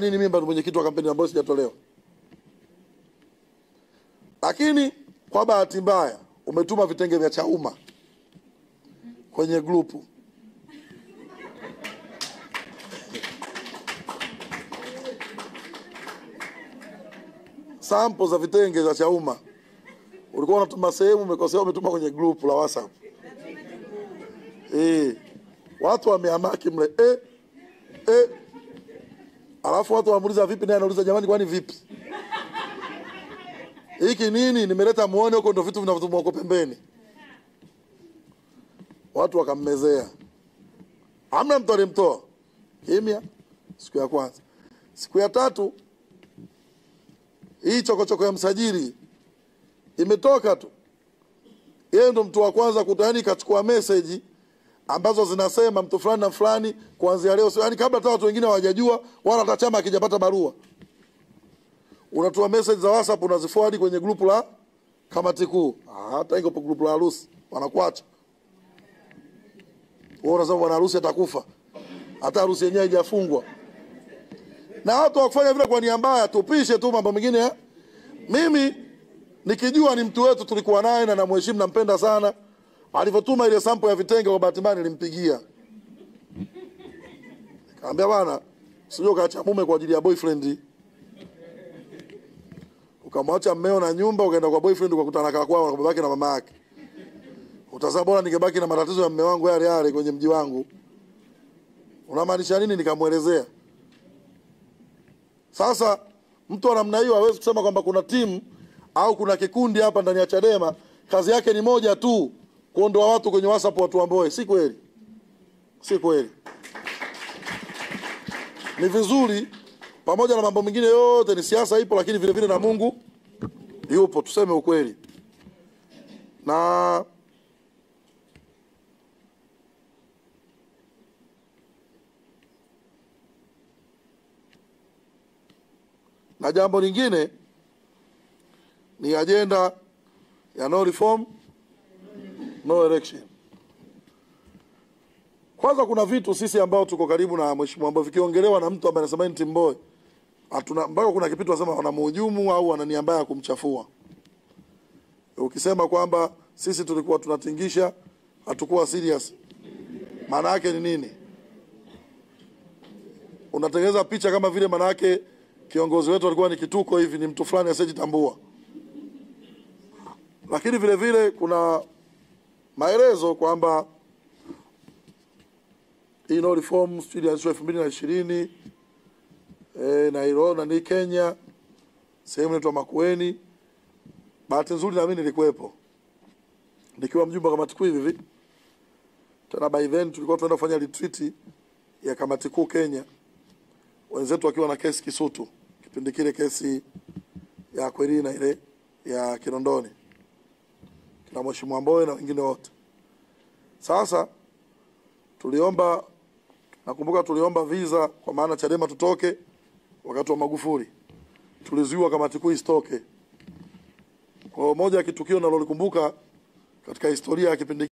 Kwa nini mimi bado mwenyekiti wa kampeni ambayo sijatolewa? Lakini kwa bahati mbaya umetuma vitenge vya Chauma kwenye grupu. Sample za vitenge za Chauma. Ulikuwa unatuma sehemu, umekosea, umetuma kwenye grupu la WhatsApp. Watu wamehamaki mle. Alafu watu wamuuliza vipi, naye anauliza jamani kwani vipi? Hiki nini? Nimeleta muone huko, ndio vitu vinavyotumwa huko pembeni. Watu wakammezea. Hamna mtu alimtoa. Kimya. Siku ya kwanza. Siku ya tatu hii chokochoko ya msajili imetoka tu. Yeye ndo mtu wa kwanza kutani kachukua message ambazo zinasema mtu fulani na fulani kuanzia leo, yani kabla hata watu wengine hawajajua wala hata chama akijapata barua. Unatoa message za WhatsApp unaziforward kwenye grupu la kamati kuu. Hata iko kwa grupu la harusi wanakuacha. Wao wanasema bwana harusi atakufa. Hata harusi yenyewe haijafungwa. Na watu wakufanya vile kwa nia mbaya, tupishe tu mambo mengine. Mimi nikijua ni mtu wetu tulikuwa naye na namheshimu nampenda sana. Alivotuma ile sample ya vitenge kwa bahati mbaya nilimpigia. Kaambia bwana, sio kaacha mume kwa ajili ya boyfriend. Ukamwacha mmeo na nyumba ukaenda kwa boyfriend ukakutana kaka kwao na babake na mama yake. Utazaa bora ningebaki na matatizo ya mume wangu yale yale kwenye mji wangu. Unamaanisha nini? Nikamuelezea. Sasa mtu wa namna hiyo hawezi kusema kwamba kuna timu au kuna kikundi hapa ndani ya Chadema kazi yake ni moja tu, kuondoa watu kwenye WhatsApp watu amboe. Si kweli. Si kweli. Ni vizuri pamoja na mambo mengine yote, ni siasa ipo, lakini vile vile na Mungu yupo, tuseme ukweli. Na jambo lingine ni agenda ya no reform, no election. Kwanza kuna vitu sisi ambao tuko karibu na mheshimiwa ambao vikiongelewa na mtu ambaye anasema ni Timboy, hatuna mpaka kuna kipitu wasema wanamhujumu au wana nia mbaya ya kumchafua. Ukisema kwamba sisi tulikuwa tunatingisha, hatukuwa serious, maana yake ni nini? Unatengeneza picha kama vile maana yake kiongozi wetu alikuwa ni kituko hivi, ni mtu fulani asiyejitambua. Lakini vile vile kuna maelezo kwamba no reform studio ya 2020 Nairobi ni Kenya, sehemu inaitwa Makueni. Bahati nzuri na mimi nilikuwepo, nikiwa mjumbe wa kamati kuu hivi. Tena by then tulikuwa tunaenda kufanya retreat ya kamati kuu Kenya, wenzetu wakiwa na kesi Kisutu, kipindi kile kesi ya Kweli na ile ya Kinondoni na mheshimiwa Mbowe na wengine wote. Sasa tuliomba, nakumbuka tuliomba visa kwa maana Chadema tutoke wakati wa Magufuli. Tulizuiwa kamati kuu isitoke. Kwa moja ya kitukio nalolikumbuka katika historia ya kipindi